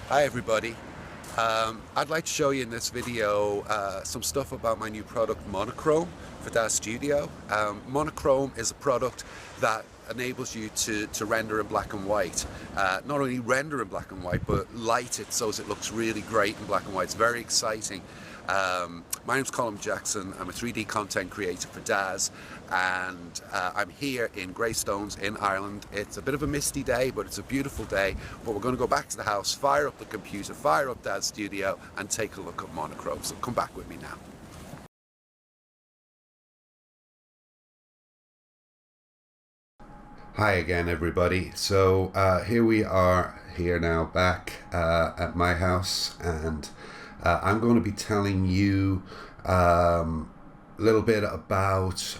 Hi everybody. I'd like to show you in this video some stuff about my new product Monochrome for DAZ Studio. Monochrome is a product that enables you to render in black and white. Not only render in black and white, but light it so it looks really great in black and white. It's very exciting. My name's Colm Jackson. I'm a 3D content creator for DAZ, and I'm here in Greystones in Ireland. It's a bit of a misty day, but it's a beautiful day. But we're going to go back to the house, fire up the computer, fire up DAZ Studio, and take a look at Monochrome. So come back with me now. Hi again, everybody. So here we are here now back at my house, and I'm going to be telling you a little bit about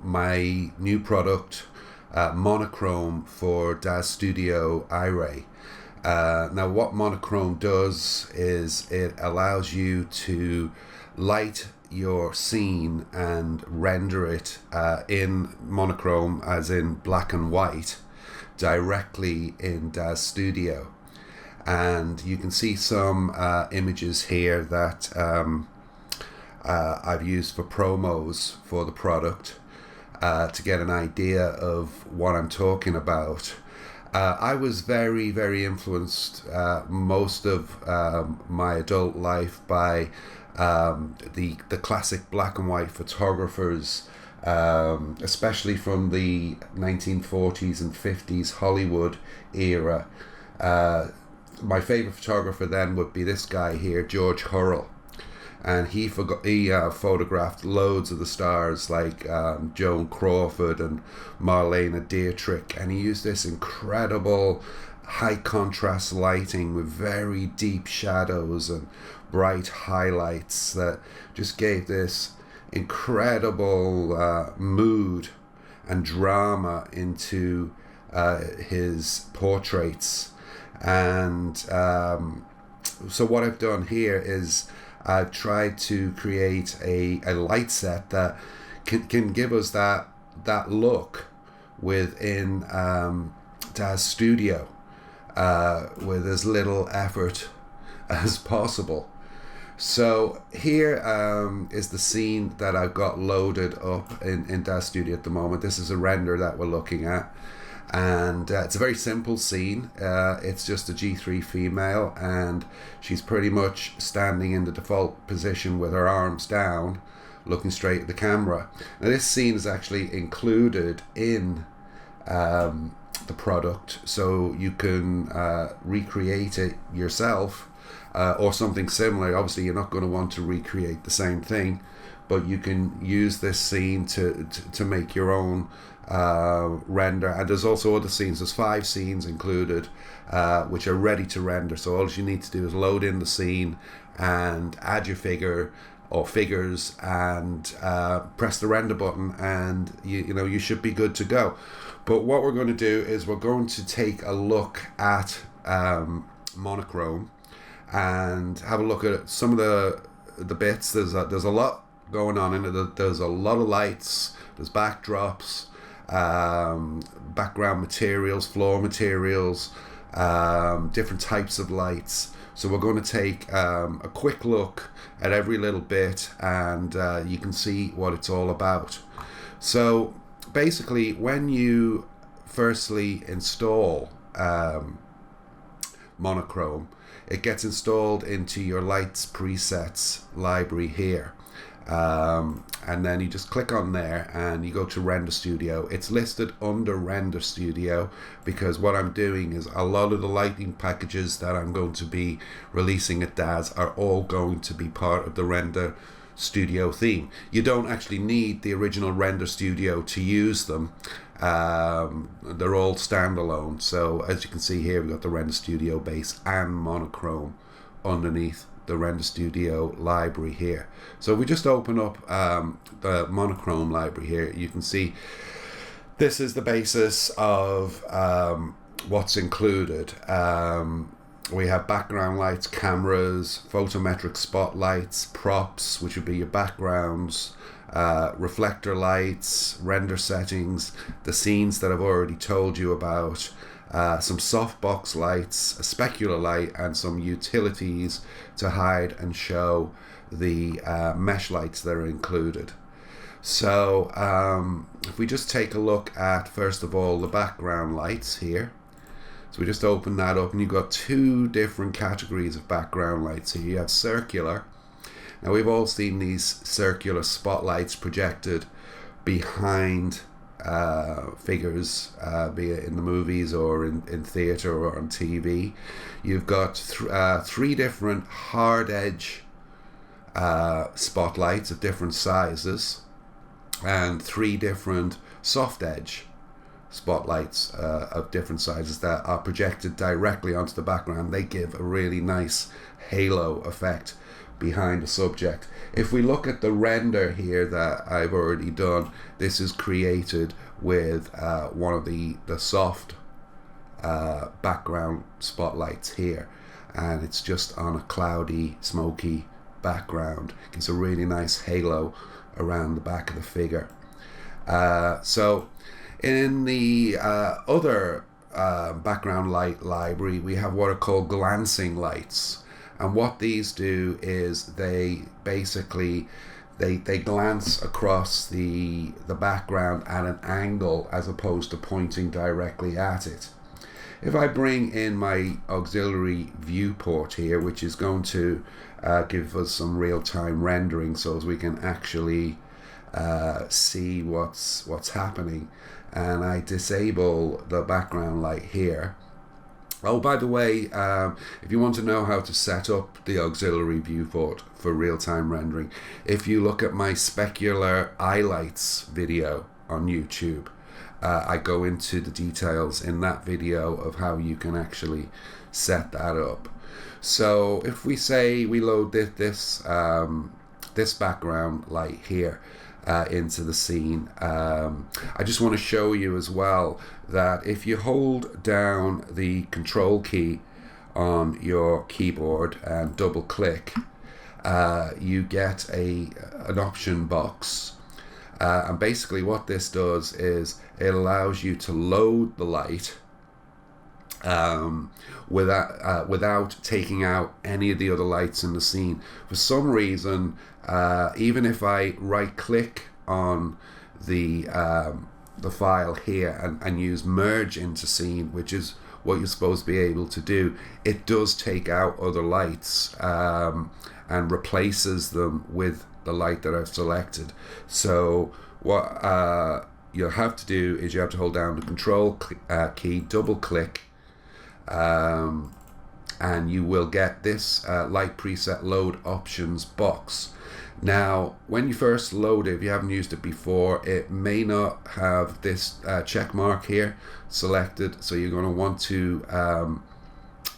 my new product, Monochrome for DAZ Studio Iray. Now what Monochrome does is it allows you to light your scene and render it in monochrome, as in black and white, directly in DAZ Studio. And you can see some images here that I've used for promos for the product to get an idea of what I'm talking about. I was very influenced most of my adult life by the classic black and white photographers, especially from the 1940s and 50s Hollywood era. My favorite photographer then would be this guy here, George Hurrell, and he photographed loads of the stars like Joan Crawford and Marlene Dietrich, and he used this incredible high contrast lighting with very deep shadows and bright highlights that just gave this incredible mood and drama into his portraits. And so what I've done here is I've tried to create a light set that can give us that look within DAZ Studio with as little effort as possible. So here is the scene that I've got loaded up in DAZ Studio at the moment. This is a render that we're looking at, and it's a very simple scene. It's just a G3 female, and she's pretty much standing in the default position with her arms down, looking straight at the camera. Now this scene is actually included in the product, so you can recreate it yourself or something similar. Obviously you're not going to want to recreate the same thing, but you can use this scene to make your own render. And there's also other scenes. There's 5 scenes included which are ready to render, so all you need to do is load in the scene and add your figure or figures and press the render button, and you should be good to go. But what we're going to do is we're going to take a look at Monochrome and have a look at some of the bits. There's a lot going on in it. There's a lot of lights, there's backdrops, background materials, floor materials, different types of lights. So we're going to take a quick look at every little bit, and you can see what it's all about. So basically, when you firstly install Monochrome, it gets installed into your lights presets library here, and then you just click on there and you go to Render Studio. It's listed under Render Studio because what I'm doing is a lot of the lighting packages that I'm going to be releasing at DAZ are all going to be part of the Render Studio theme. You don't actually need the original Render Studio to use them. They're all standalone. So as you can see here, we've got the Render Studio base and Monochrome underneath the Render Studio library here. So we just open up the Monochrome library here. You can see this is the basis of what's included. We have background lights, cameras, photometric spotlights, props, which would be your backgrounds, reflector lights, render settings, the scenes that I've already told you about, some softbox lights, a specular light, and some utilities to hide and show the mesh lights that are included. So if we just take a look at, first of all, the background lights here. So we just open that up, and you've got two different categories of background lights here. You have circular. Now we've all seen these circular spotlights projected behind figures, be it in the movies or in theatre or on TV. You've got three different hard edge spotlights of different sizes, and three different soft edge spotlights of different sizes that are projected directly onto the background. They give a really nice halo effect behind the subject. If we look at the render here that I've already done, this is created with one of the soft background spotlights here, and it's just on a cloudy, smoky background. It's a really nice halo around the back of the figure. So in the other background light library, we have what are called glancing lights, and what these do is they basically they glance across the background at an angle as opposed to pointing directly at it. If I bring in my auxiliary viewport here, which is going to give us some real-time rendering so as we can actually see what's happening, and I disable the background light here. Oh, by the way, if you want to know how to set up the auxiliary viewport for real-time rendering, if you look at my Specular Lights video on YouTube, I go into the details in that video of how you can actually set that up. So if we say we load this background light here into the scene, I just want to show you as well that if you hold down the control key on your keyboard and double click, you get an option box, and basically what this does is it allows you to load the light without taking out any of the other lights in the scene. For some reason, even if I right click on the file here and use merge into scene, which is what you're supposed to be able to do, it does take out other lights and replaces them with the light that I've selected. So what you'll have to do is you have to hold down the control key, double click, and you will get this light preset load options box. Now when you first load it, if you haven't used it before, it may not have this check mark here selected, so you're going to want to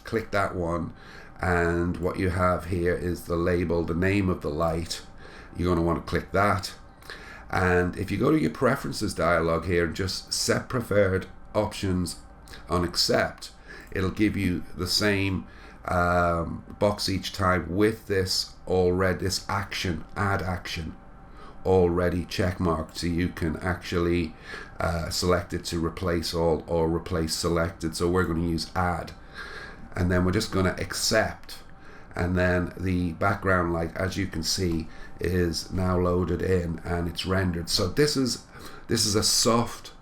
click that one, and what you have here is the label, the name of the light. You're going to want to click that, and if you go to your preferences dialog here and just set preferred options on accept, it'll give you the same box each time with this add action already check marked, so you can actually select it to replace all or replace selected. So we're going to use add, and then we're just going to accept, and then the background light, as you can see, is now loaded in and it's rendered. So this is a soft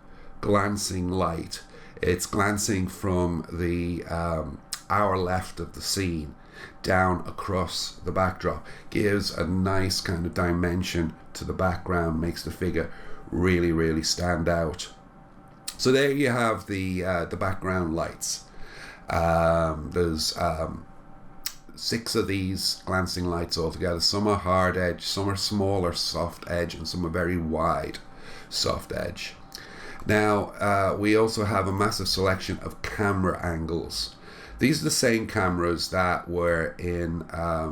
glancing light. It's glancing from the hour left of the scene down across the backdrop, gives a nice kind of dimension to the background, makes the figure really, really stand out. So there you have the background lights. There's 6 of these glancing lights altogether. Some are hard edge, some are smaller soft edge, and some are very wide soft edge. Now we also have a massive selection of camera angles. These are the same cameras that were in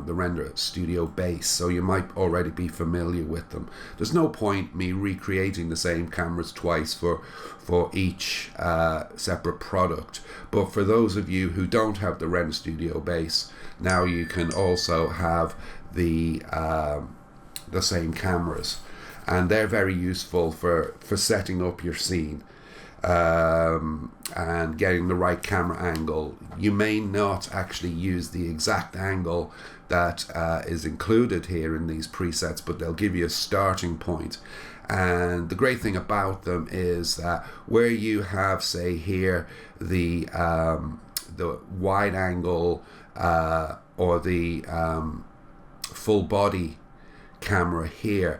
the Render Studio base, so you might already be familiar with them. There's no point me recreating the same cameras twice for each separate product, but for those of you who don't have the Render Studio base, now you can also have the same cameras, and they're very useful for setting up your scene. and getting the right camera angle. You may not actually use the exact angle that is included here in these presets, but they'll give you a starting point. And the great thing about them is that where you have, say here, the wide angle or the full body camera here,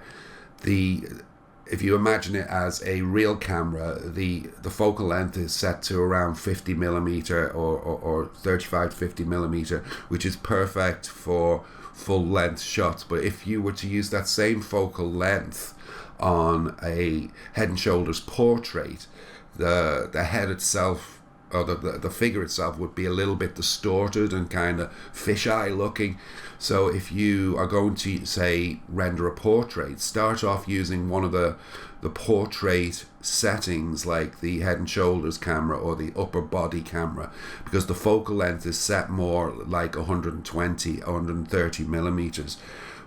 if you imagine it as a real camera, the focal length is set to around 50 millimeter or 35 to 50 millimeter, which is perfect for full length shots. But if you were to use that same focal length on a Head and Shoulders portrait, the head itself, or the figure itself, would be a little bit distorted and kind of fisheye looking. So if you are going to, say, render a portrait, start off using one of the portrait settings, like the Head and Shoulders camera or the upper body camera, because the focal length is set more like 120, 130 millimeters,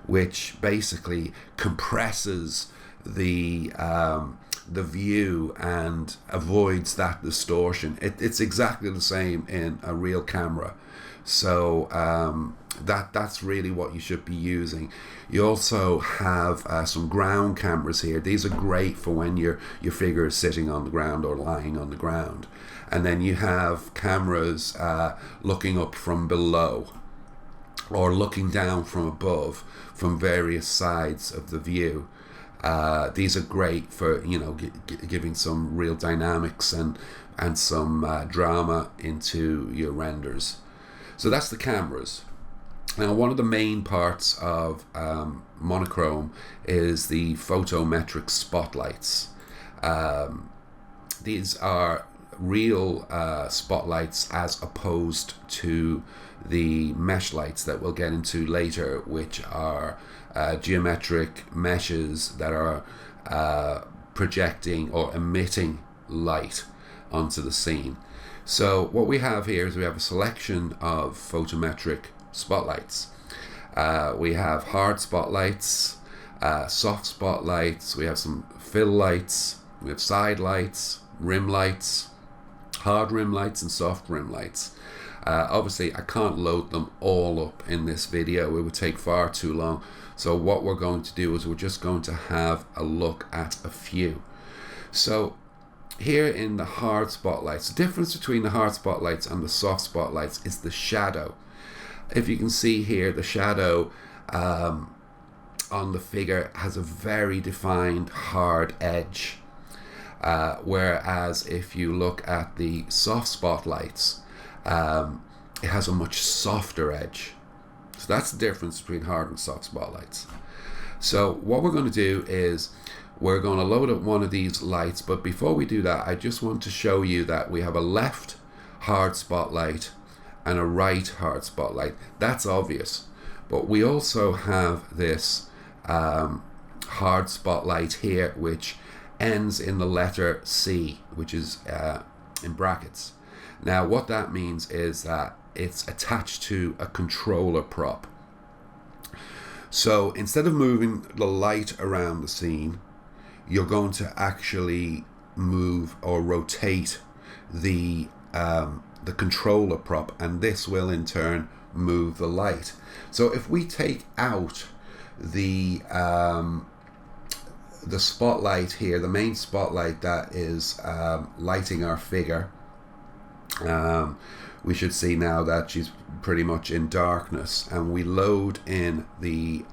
which basically compresses the view and avoids that distortion. It's exactly the same in a real camera. So that's really what you should be using. You also have some ground cameras here. These are great for when your figure is sitting on the ground or lying on the ground. And then you have cameras looking up from below or looking down from above from various sides of the view. These are great for, giving some real dynamics and some drama into your renders. So that's the cameras. Now, one of the main parts of monochrome is the photometric spotlights. These are real spotlights as opposed to the mesh lights that we'll get into later, which are geometric meshes that are projecting or emitting light onto the scene. So what we have here is we have a selection of photometric spotlights. We have hard spotlights, soft spotlights, we have some fill lights, we have side lights, rim lights, hard rim lights and soft rim lights. Obviously I can't load them all up in this video, it would take far too long. So what we're going to do is we're just going to have a look at a few. So here in the hard spotlights, the difference between the hard spotlights and the soft spotlights is the shadow. If you can see here, the shadow on the figure has a very defined hard edge, whereas if you look at the soft spotlights, it has a much softer edge. So that's the difference between hard and soft spotlights. So what we're going to do is we're going to load up one of these lights, but before we do that, I just want to show you that we have a left hard spotlight and a right hard spotlight. That's obvious, but we also have this hard spotlight here, which ends in the letter C, which is in brackets. Now what that means is that it's attached to a controller prop. So instead of moving the light around the scene, you're going to actually move or rotate the controller prop, and this will in turn move the light. So if we take out the spotlight here, the main spotlight that is lighting our figure, we should see now that she's pretty much in darkness, and we load in the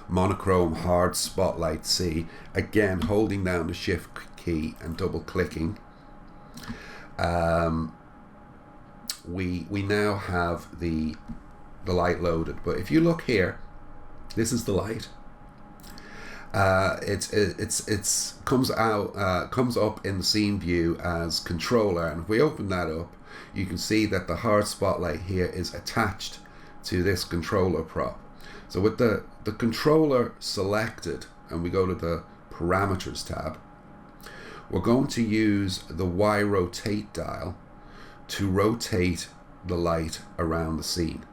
monochrome hard spotlight C, again holding down the shift key and double clicking. We now have the light loaded, but if you look here, this is the light. It's comes up in the scene view as controller, and if we open that up, you can see that the hard spotlight here is attached to this controller prop. So with the controller selected, and we go to the parameters tab, we're going to use the Y rotate dial to rotate the light around the scene.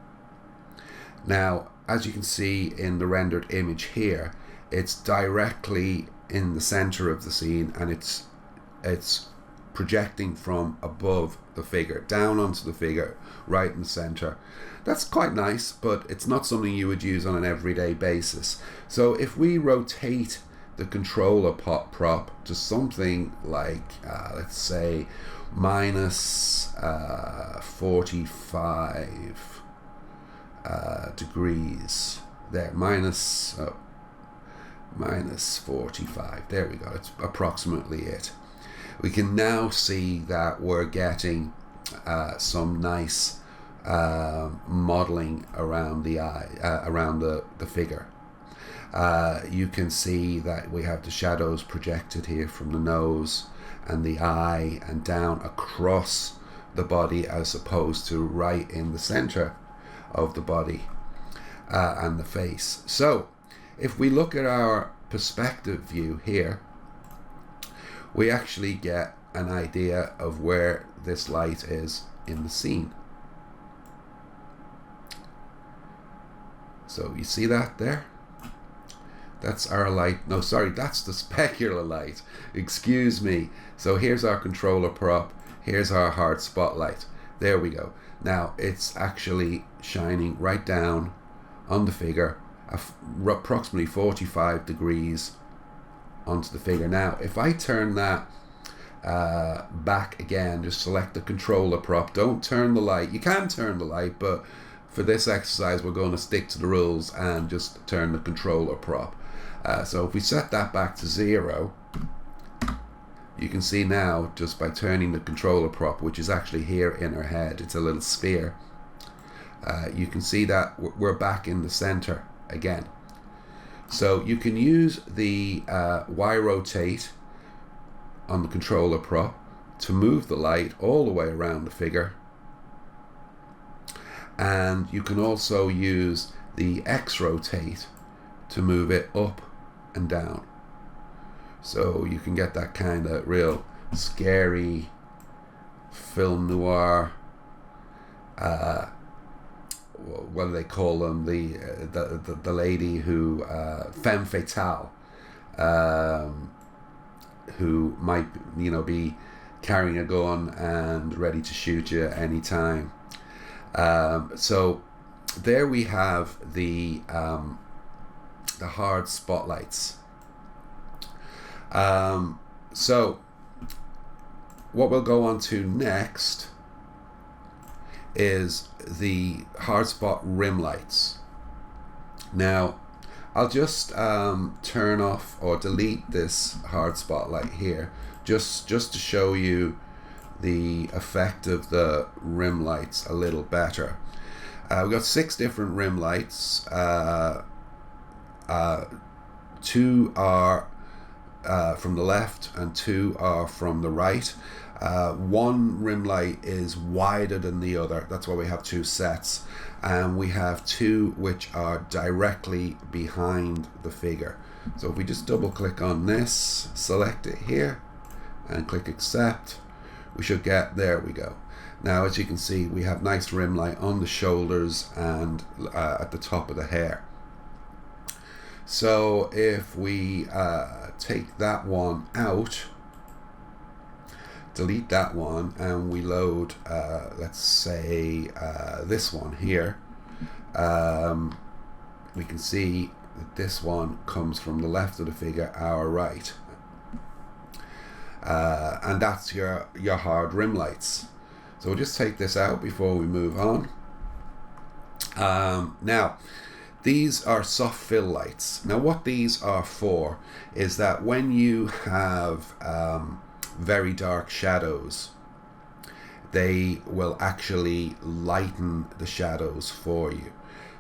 Now, as you can see in the rendered image here, it's directly in the center of the scene, and it's projecting from above the figure down onto the figure right in the center. That's quite nice, but it's not something you would use on an everyday basis. So if we rotate the controller prop to something like let's say minus 45 degrees there, minus 45, there we go, it's approximately it. We can now see that we're getting some nice modeling around the eye, around the figure. You can see that we have the shadows projected here from the nose and the eye and down across the body, as opposed to right in the center of the body and the face. So if we look at our perspective view here, we actually get an idea of where this light is in the scene. So you see that there? That's our light. No, sorry, that's the specular light. Excuse me. So here's our controller prop. Here's our hard spotlight. There we go. Now it's actually shining right down on the figure, approximately 45 degrees onto the figure. Now if I turn that back again, just select the controller prop, don't turn the light. You can turn the light, but for this exercise we're going to stick to the rules and just turn the controller prop. So if we set that back to 0, you can see now, just by turning the controller prop, which is actually here in our head, it's a little sphere, you can see that we're back in the center again. So you can use the Y rotate on the controller prop to move the light all the way around the figure, and you can also use the X rotate to move it up and down. So you can get that kind of real scary film noir, what do they call them, the lady who femme fatale, who might, you know, be carrying a gun and ready to shoot you any time. So there we have the hard spotlights. So what we'll go on to next is the hard spot rim lights. Now I'll just turn off or delete this hard spotlight here, just to show you the effect of the rim lights a little better. We've got 6 different rim lights. 2 are from the left and 2 are from the right. One rim light is wider than the other, that's why we have 2 sets, and we have 2 which are directly behind the figure. So if we just double click on this, select it here and click accept, we should get, there we go. Now as you can see, we have nice rim light on the shoulders and at the top of the hair. So if we take that one out, delete that one, and we load let's say this one here, we can see that this one comes from the left of the figure, our right, and that's your hard rim lights. So we'll just take this out before we move on. Now these are soft fill lights. Now what these are for is that when you have very dark shadows, they will actually lighten the shadows for you.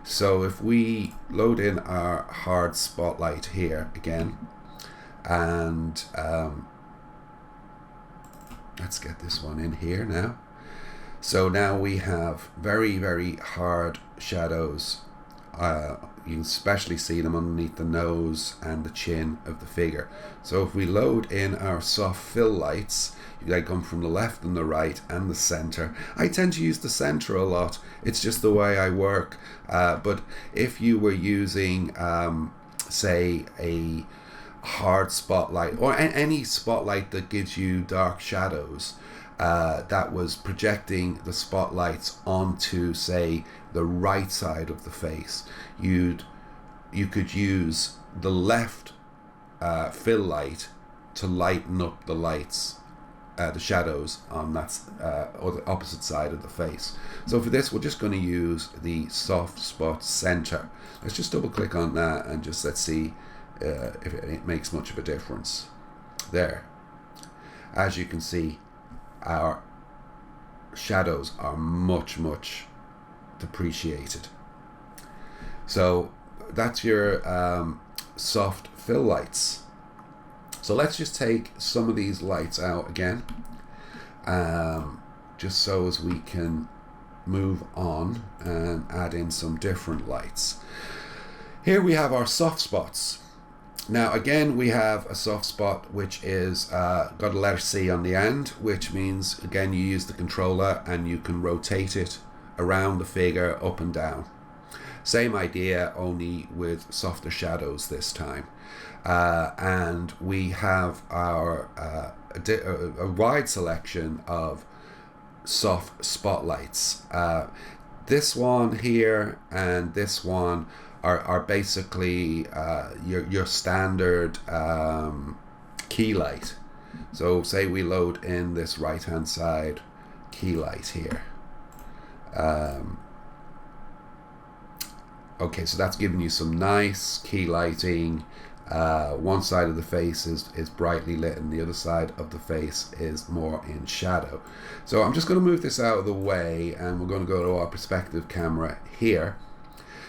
So if we load in our hard spotlight here again, and let's get this one in here now. So now we have very, very hard shadows. You can especially see them underneath the nose and the chin of the figure. So if we load in our soft fill lights, they come from the left and the right and the center. I tend to use the center a lot, it's just the way I work, but if you were using say a hard spotlight, or any spotlight that gives you dark shadows, that was projecting the spotlights onto, say, the right side of the face, you could use the left fill light to lighten up the lights, the shadows on that or the opposite side of the face. So for this, we're just going to use the soft spot center. Let's just double click on that and just let's see if it makes much of a difference. There, as you can see, our shadows are much depreciated. So that's your soft fill lights. So let's just take some of these lights out again, just so as we can move on and add in some different lights. Here we have our soft spots. Now again, we have a soft spot which is got a letter C on the end, which means again you use the controller and you can rotate it around the figure up and down. Same idea, only with softer shadows this time. And we have our a wide selection of soft spotlights. This one here and this one are basically your standard key light. So say we load in this right hand side key light here. Okay, so that's giving you some nice key lighting. One side of the face is brightly lit and the other side of the face is more in shadow. So I'm just going to move this out of the way and we're going to go to our perspective camera here,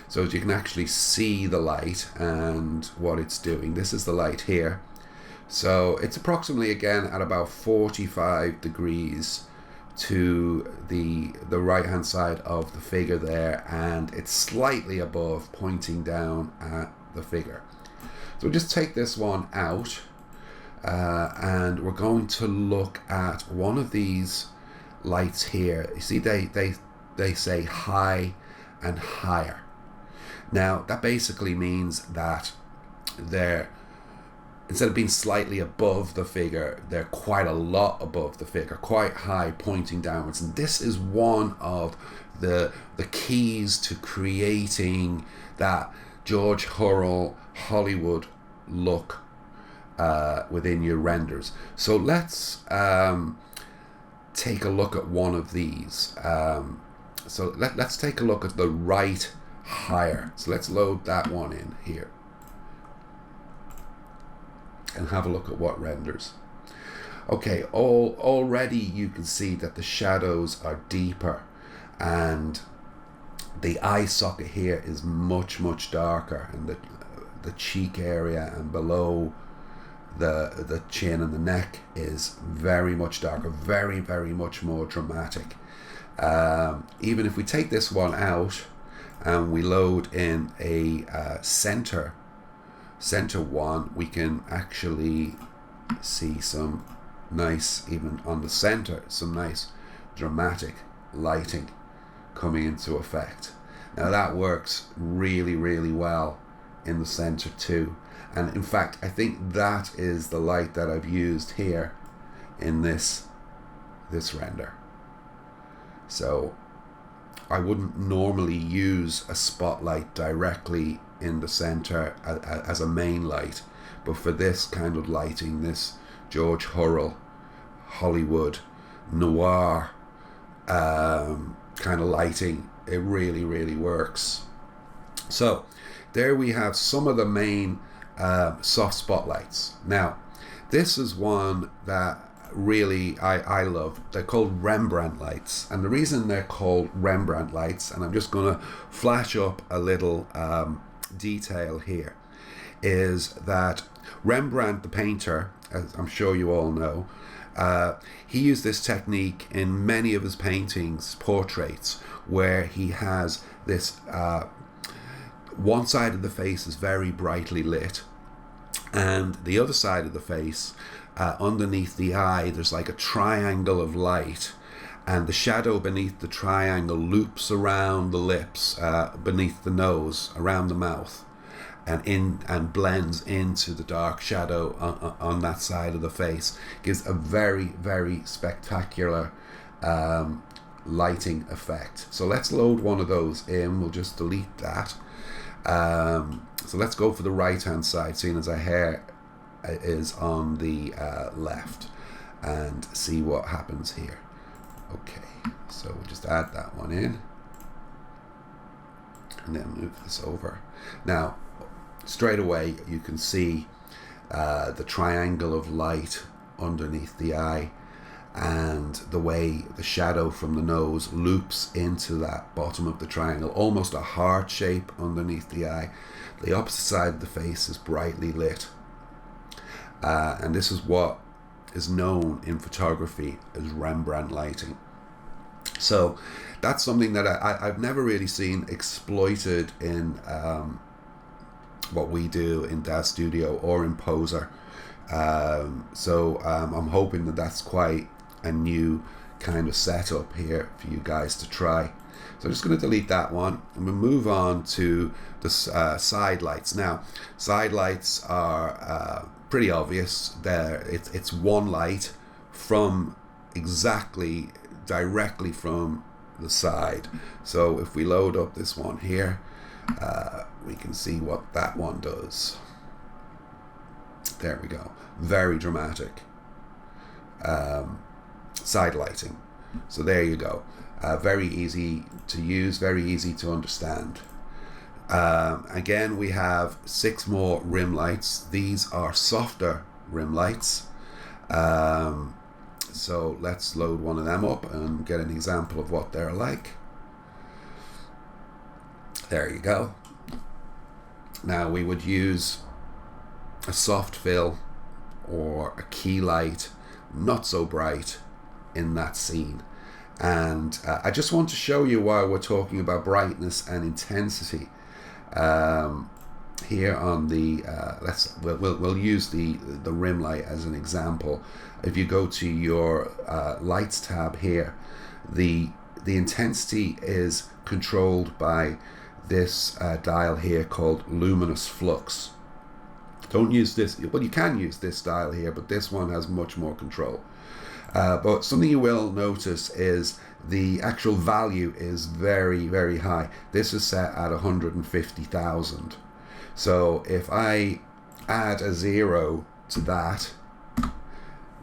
so that you can actually see the light and what it's doing. This is the light here. So it's approximately, again, at about 45 degrees to the right hand side of the figure there, and it's slightly above, pointing down at the figure. So we'll just take this one out, and we're going to look at one of these lights here. You see they say high and higher. Now that basically means that they're, instead of being slightly above the figure, they're quite a lot above the figure, quite high, pointing downwards. And this is one of the keys to creating that George Hurrell Hollywood look within your renders. So let's take a look at one of these. So let's take a look at the right higher. So let's load that one in here and have a look at what renders. Okay, already you can see that the shadows are deeper and the eye socket here is much darker, and the cheek area and below the chin and the neck is very much darker, very much more dramatic. Even if we take this one out and we load in a center one, we can actually see some nice, even on the center, some nice dramatic lighting coming into effect. Now that works really well in the center too, and in fact I think that is the light that I've used here in this render. So I wouldn't normally use a spotlight directly in the center as a main light, but for this kind of lighting, this George Hurrell Hollywood noir kind of lighting, it really works. So there we have some of the main soft spotlights. Now this is one that really I love. They're called Rembrandt Lights, and the reason they're called Rembrandt Lights, and I'm just going to flash up a little detail here, is that Rembrandt the painter, as I'm sure you all know, he used this technique in many of his paintings, portraits, where he has this one side of the face is very brightly lit, and the other side of the face, underneath the eye, there's like a triangle of light, and the shadow beneath the triangle loops around the lips, beneath the nose, around the mouth, and blends into the dark shadow on that side of the face. Gives a very, very spectacular lighting effect. So let's load one of those in. We'll just delete that. So let's go for the right hand side, seeing as our hair is on the left, and see what happens here. Okay, so we'll just add that one in and then move this over. Now straight away you can see the triangle of light underneath the eye, and the way the shadow from the nose loops into that bottom of the triangle, almost a heart shape underneath the eye. The opposite side of the face is brightly lit, and this is what is known in photography as Rembrandt lighting. So that's something that I've never really seen exploited in what we do in DAZ Studio or in Poser. So I'm hoping that that's quite a new kind of setup here for you guys to try. So I'm just going to delete that one, and we'll move on to the side lights. Now, side lights are pretty obvious. It's one light from exactly directly from the side. So if we load up this one here, we can see what that one does. There we go. Very dramatic side lighting. So there you go. Very easy to use, very easy to understand. Again, we have 6 more rim lights. These are softer rim lights. So let's load one of them up and get an example of what they're like. There you go. Now we would use a soft fill or a key light, not so bright, in that scene. And I just want to show you, while we're talking about brightness and intensity, here on the we'll use the rim light as an example. If you go to your lights tab here, the intensity is controlled by this dial here called Luminous Flux. Don't use this, well, you can use this dial here, but this one has much more control. But something you will notice is the actual value is very, very high. This is set at 150,000. So if I add a 0 to that,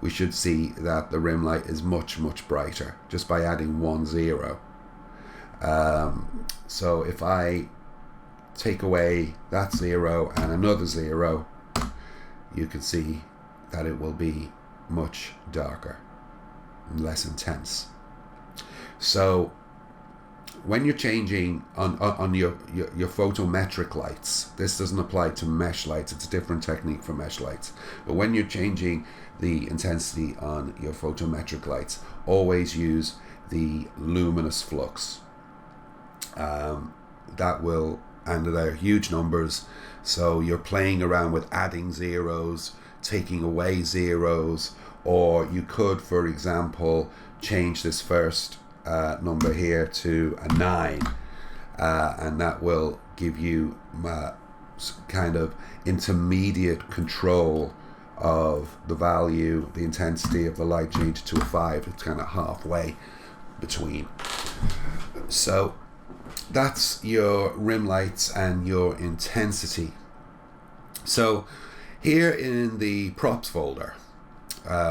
we should see that the rim light is much, much brighter just by adding 1 0. So if I take away that 0 and another 0, you can see that it will be much darker and less intense. So when you're changing on your photometric lights, this doesn't apply to mesh lights, it's a different technique for mesh lights, but when you're changing the intensity on your photometric lights, always use the luminous flux. That will, and they're huge numbers, so you're playing around with adding zeros, taking away zeros, or you could, for example, change this first number here to a 9, and that will give you kind of intermediate control of the value, the intensity of the light change to a 5. It's kind of halfway between. So that's your rim lights and your intensity. So here in the props folder,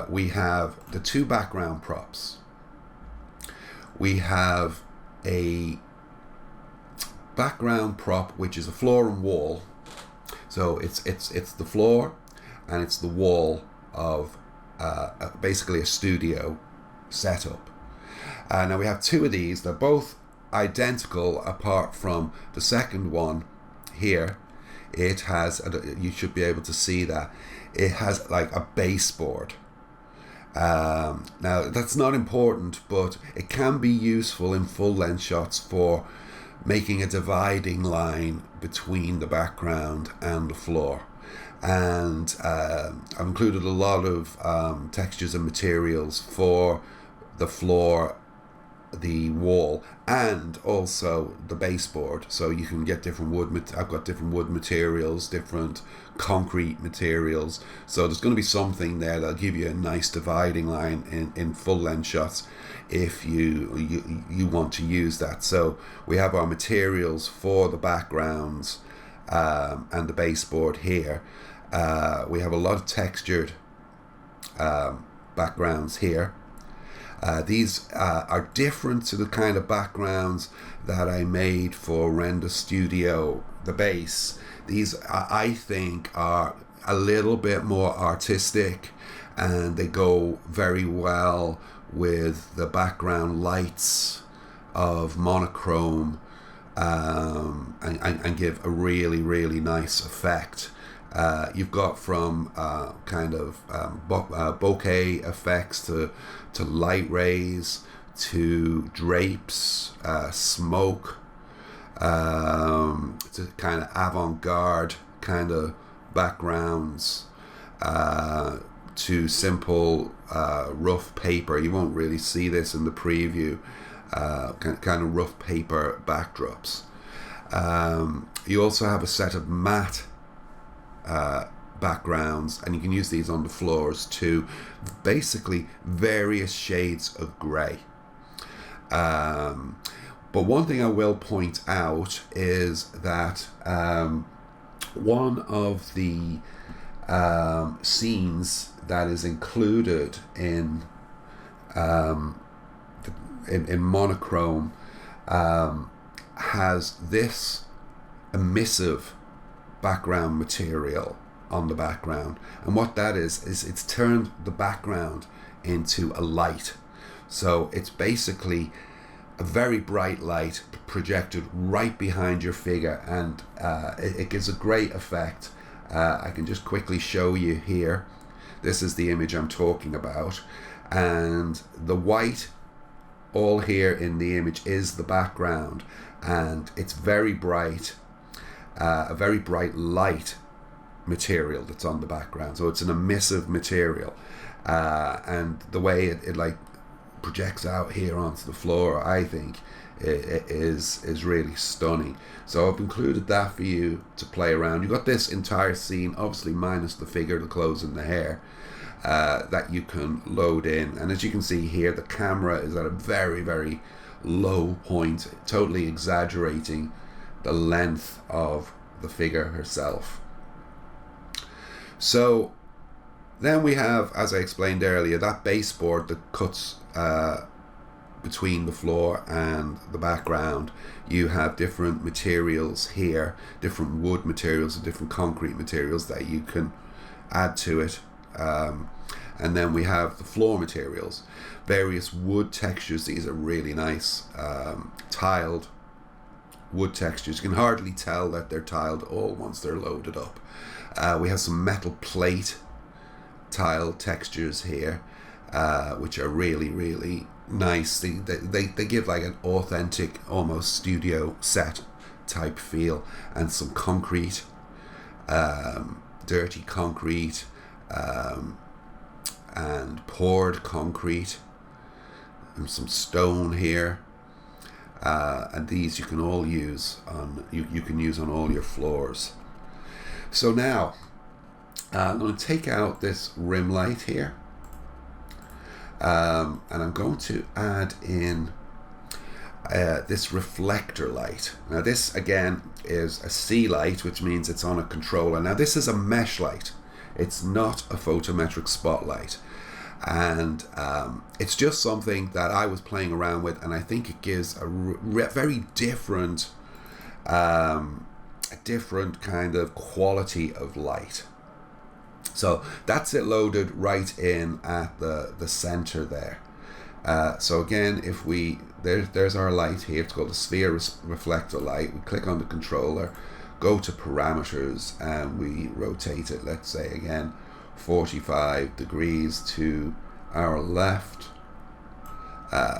we have the 2 background props. We have a background prop which is a floor and wall. So it's the floor and it's the wall of basically a studio setup. Now we have 2 of these. They're both identical apart from the second one here. It has, you should be able to see that it has like a baseboard. Now that's not important, but it can be useful in full length shots for making a dividing line between the background and the floor. And I've included a lot of textures and materials for the floor the wall, and also the baseboard. So you can get different wood. I've got different wood materials, different concrete materials. So there's going to be something there that'll give you a nice dividing line in full length shots if you want to use that. So we have our materials for the backgrounds and the baseboard here. We have a lot of textured backgrounds here. These are different to the kind of backgrounds that I made for Render Studio, the base. These, I think, are a little bit more artistic, and they go very well with the background lights of monochrome, and give a really, really nice effect. You've got from kind of bokeh effects to light rays, to drapes, smoke, to kind of avant-garde kind of backgrounds, to simple rough paper. You won't really see this in the preview, kind of rough paper backdrops. You also have a set of matte backgrounds, and you can use these on the floors too. Basically various shades of grey. But one thing I will point out is that one of the scenes that is included in monochrome has this emissive background material on the background, and what that is it's turned the background into a light. So it's basically a very bright light projected right behind your figure, and it gives a great effect. I can just quickly show you here. This is the image I'm talking about, and the white all here in the image is the background, and it's very bright, a very bright light material that's on the background. So it's an emissive material, and the way it like projects out here onto the floor, I think it is really stunning. So I've included that for you to play around. You've got this entire scene, obviously minus the figure, the clothes and the hair, that you can load in. And as you can see here, the camera is at a very, very low point, totally exaggerating the length of the figure herself. So then we have, as I explained earlier, that baseboard that cuts between the floor and the background. You have different materials here, different wood materials and different concrete materials that you can add to it. And then we have the floor materials, various wood textures. These are really nice tiled wood textures. You can hardly tell that they're tiled all once they're loaded up. We have some metal plate tile textures here, which are really, really nice. They give like an authentic, almost studio set type feel. And some concrete, dirty concrete, and poured concrete, and some stone here, and these you can all use on you can use on all your floors. So now I'm going to take out this rim light here, and I'm going to add in this reflector light. Now this again is a C light, which means it's on a controller. Now this is a mesh light. It's not a photometric spotlight, and it's just something that I was playing around with, and I think it gives a very different kind of quality of light. So that's it loaded right in at the center there. So again, if there's our light here. It's called the Sphere Reflector Light. We click on the controller, go to parameters, and we rotate it, let's say again 45 degrees to our left.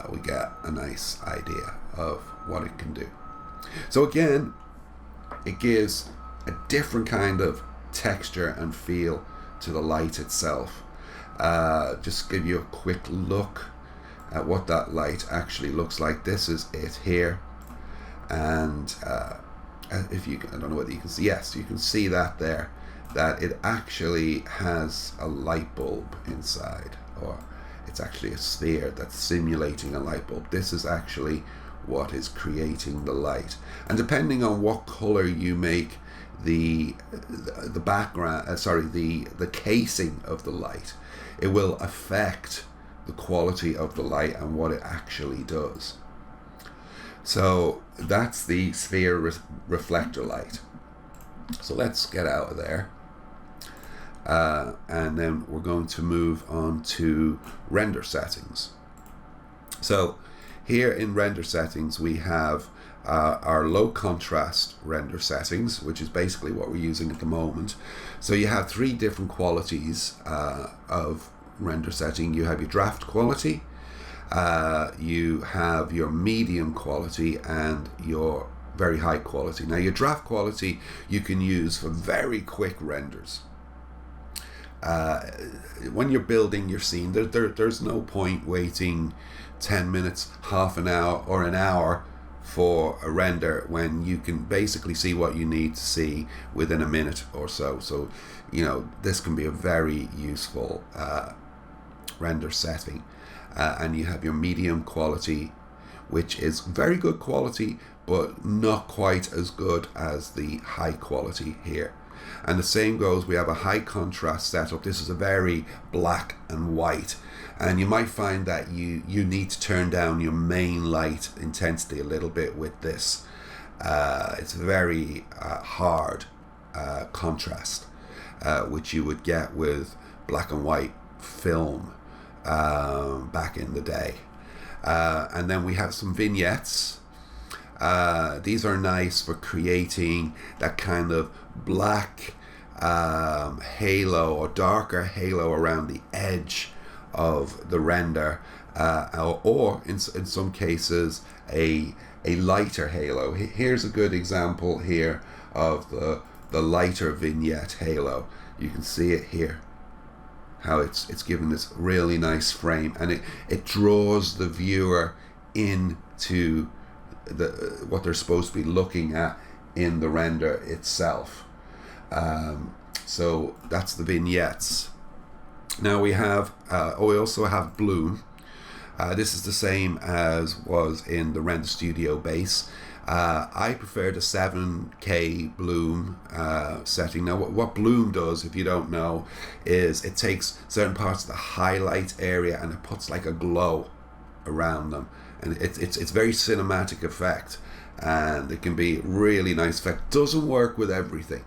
We get a nice idea of what it can do. So again, it gives a different kind of texture and feel to the light itself. Just give you a quick look at what that light actually looks like. This is it here, and if you can, I don't know whether you can see, yes, you can see that there, that it actually has a light bulb inside, or it's actually a sphere that's simulating a light bulb. This is actually what is creating the light, and depending on what color you make the background, the casing of the light, it will affect the quality of the light and what it actually does. So that's the sphere reflector light. So let's get out of there, and then we're going to move on to render settings. So here in render settings we have our low contrast render settings, which is basically what we're using at the moment. So you have three different qualities of render setting. You have your draft quality, you have your medium quality, and your very high quality. Now your draft quality you can use for very quick renders. When you're building your scene, there's no point waiting 10 minutes, half an hour, or an hour for a render when you can basically see what you need to see within a minute or so. So, you know, this can be a very useful render setting. And you have your medium quality, which is very good quality, but not quite as good as the high quality here. And the same goes, we have a high contrast setup. This is a very black and white, and you might find that you need to turn down your main light intensity a little bit with this. It's very hard contrast, which you would get with black and white film back in the day. And then we have some vignettes. These are nice for creating that kind of black halo or darker halo around the edge of the render, or in some cases a lighter halo. Here's a good example here of the lighter vignette halo. You can see it here, how it's given this really nice frame, and it draws the viewer into what they're supposed to be looking at in the render itself. So that's the vignettes. Now we have we also have bloom. This is the same as was in the Render Studio base. I prefer the 7K bloom setting. Now what bloom does, if you don't know, is it takes certain parts of the highlight area and it puts like a glow around them, and it's very cinematic effect, and it can be really nice effect. Doesn't work with everything,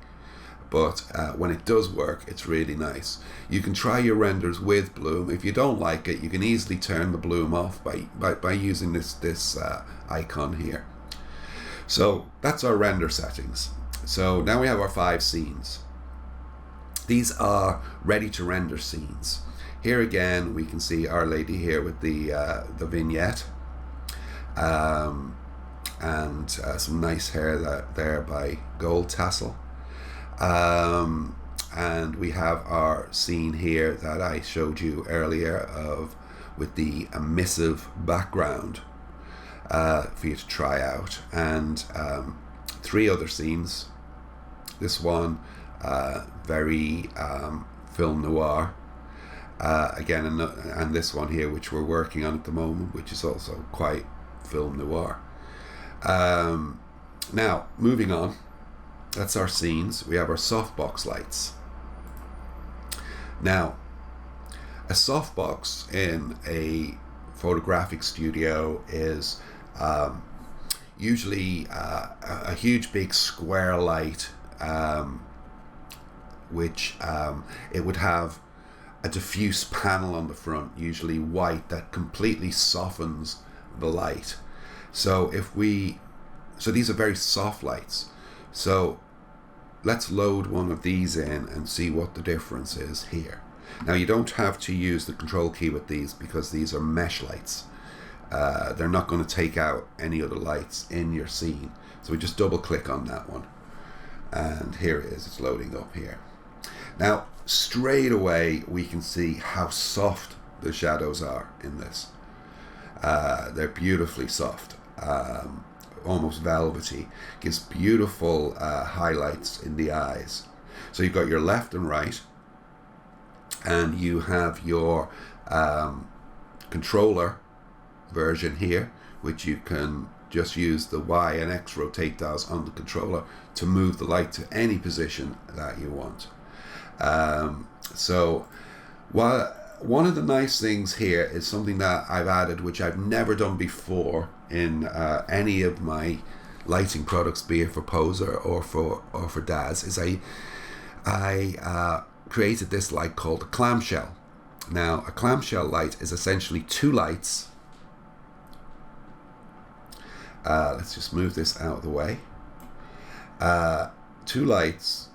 but when it does work, it's really nice. You can try your renders with bloom. If you don't like it, you can easily turn the bloom off by using this icon here. So that's our render settings. So now we have our 5 scenes. These are ready to render scenes. Here again we can see Our Lady here with the vignette, and some nice hair there by Gold Tassel. And we have our scene here that I showed you earlier with the emissive background for you to try out, and 3 other scenes. This one very film noir, again, and this one here which we're working on at the moment, which is also quite film noir. Now moving on, that's our scenes. We have our softbox lights. Now, a softbox in a photographic studio is usually a huge big square light, which it would have a diffuse panel on the front, usually white, that completely softens the light. So these are very soft lights. So let's load one of these in and see what the difference is here. Now you don't have to use the control key with these because these are mesh lights. They're not going to take out any other lights in your scene. So we just double click on that one, and here it is, it's loading up here. Now straight away we can see how soft the shadows are in this. They're beautifully soft, almost velvety. Gives beautiful highlights in the eyes. So you've got your left and right, and you have your controller version here, which you can just use the Y and X rotate dials on the controller to move the light to any position that you want. So one of the nice things here is something that I've added, which I've never done before in any of my lighting products, be it for Poser or for Daz, is I created this light called a clamshell. Now, a clamshell light is essentially two lights. Let's just move this out of the way. Two lights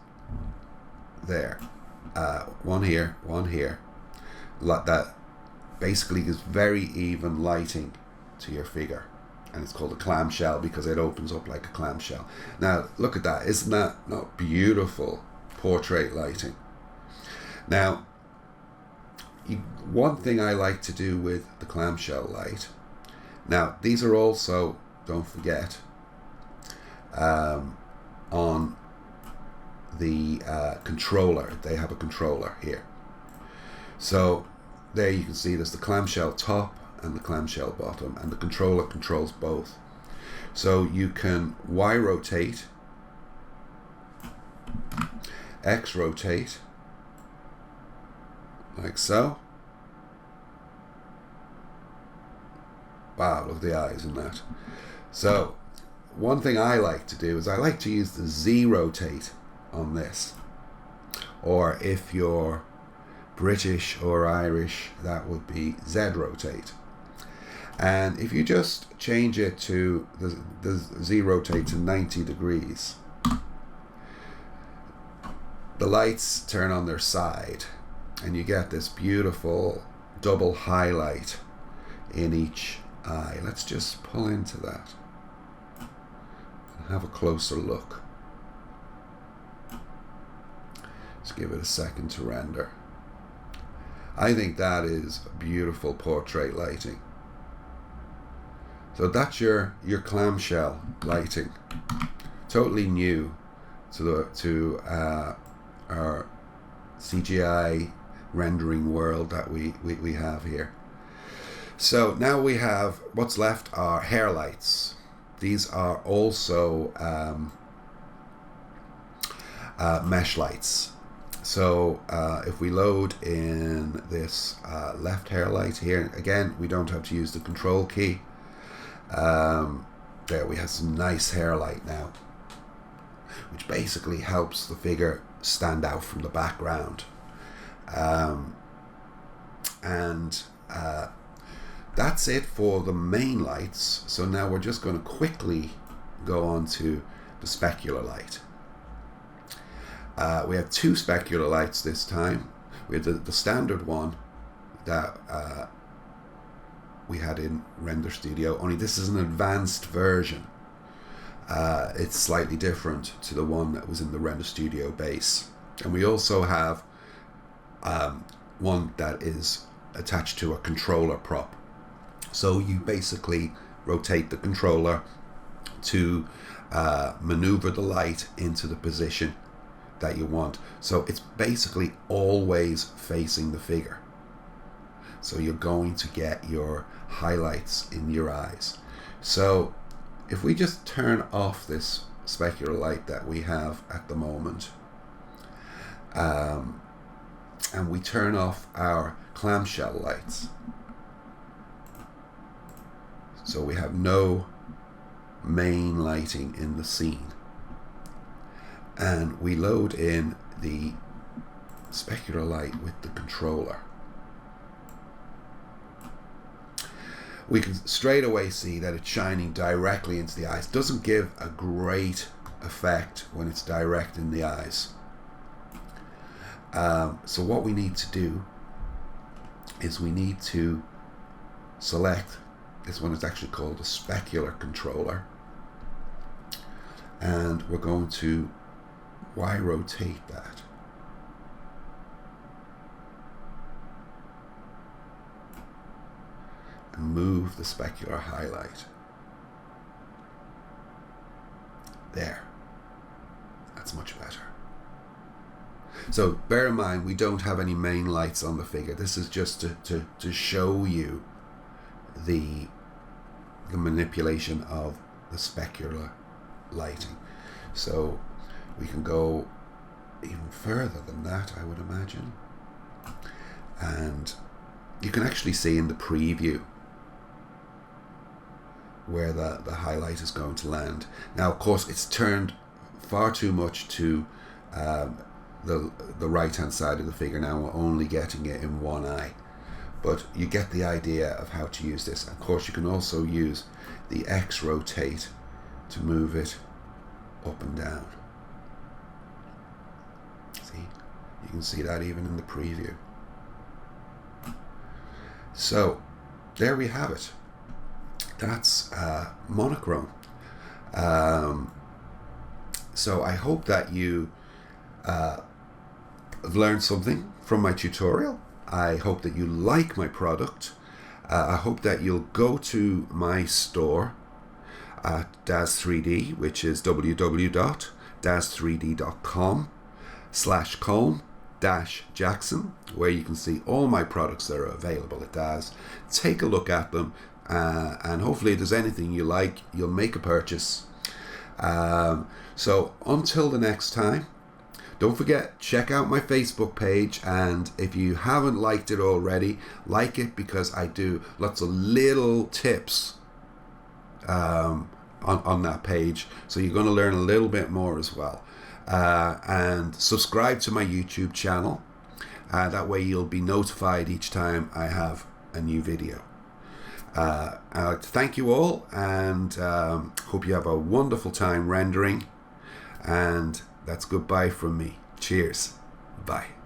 there, one here, that basically gives very even lighting to your figure, and it's called a clamshell because it opens up like a clamshell. Now look at that, isn't that not beautiful portrait lighting? Now, one thing I like to do with the clamshell light, now these are also, don't forget, on the controller. They have a controller here. So there you can see there's the clamshell top and the clamshell bottom, and the controller controls both. So you can Y rotate, X rotate, like so. Wow, look at the eyes in that. So one thing I like to do is I like to use the Z rotate on this, or if you're British or Irish, that would be Z rotate. And if you just change it to the Z rotate to 90 degrees, the lights turn on their side and you get this beautiful double highlight in each eye. Let's just pull into that and have a closer look. Let's give it a second to render. I think that is beautiful portrait lighting. So that's your clamshell lighting, totally new to our CGI rendering world that we have here. So now we have, what's left are hair lights. These are also mesh lights. So if we load in this left hair light here, again, we don't have to use the control key. There we have some nice hair light now, which basically helps the figure stand out from the background. That's it for the main lights. So now we're just going to quickly go on to the specular light. We have two specular lights this time. We have the standard one that we had in Render Studio, only this is an advanced version. It's slightly different to the one that was in the Render Studio base. And we also have one that is attached to a controller prop. So you basically rotate the controller to maneuver the light into the position that you want. So it's basically always facing the figure. So you're going to get your highlights in your eyes. So if we just turn off this specular light that we have at the moment, and we turn off our clamshell lights, so we have no main lighting in the scene, and we load in the specular light with the controller, we can straight away see that it's shining directly into the eyes. Doesn't give a great effect when it's direct in the eyes. So what we need to do is we need to select, this one is actually called a specular controller, and we're going to Y rotate that. and move the specular highlight. There. That's much better. So bear in mind, we don't have any main lights on the figure. This is just to show you the manipulation of the specular lighting. So we can go even further than that, I would imagine. And you can actually see in the preview where the highlight is going to land. Now, of course, it's turned far too much to the right hand side of the figure. Now we're only getting it in one eye, but you get the idea of how to use this. Of course, you can also use the X rotate to move it up and down. See, you can see that even in the preview. So there we have it. That's monochrome. So I hope that you learned something from my tutorial. I hope that you like my product. I hope that you'll go to my store at Daz3D, which is www.daz3d.com/Colm-Jackson, where you can see all my products that are available at Daz. Take a look at them, and hopefully if there's anything you like, you'll make a purchase. So until the next time, don't forget, check out my Facebook page, and if you haven't liked it already, like it, because I do lots of little tips on that page, so you're going to learn a little bit more as well. And subscribe to my YouTube channel, that way you'll be notified each time I have a new video. I'd like to thank you all, and hope you have a wonderful time rendering, and that's goodbye from me. Cheers. Bye.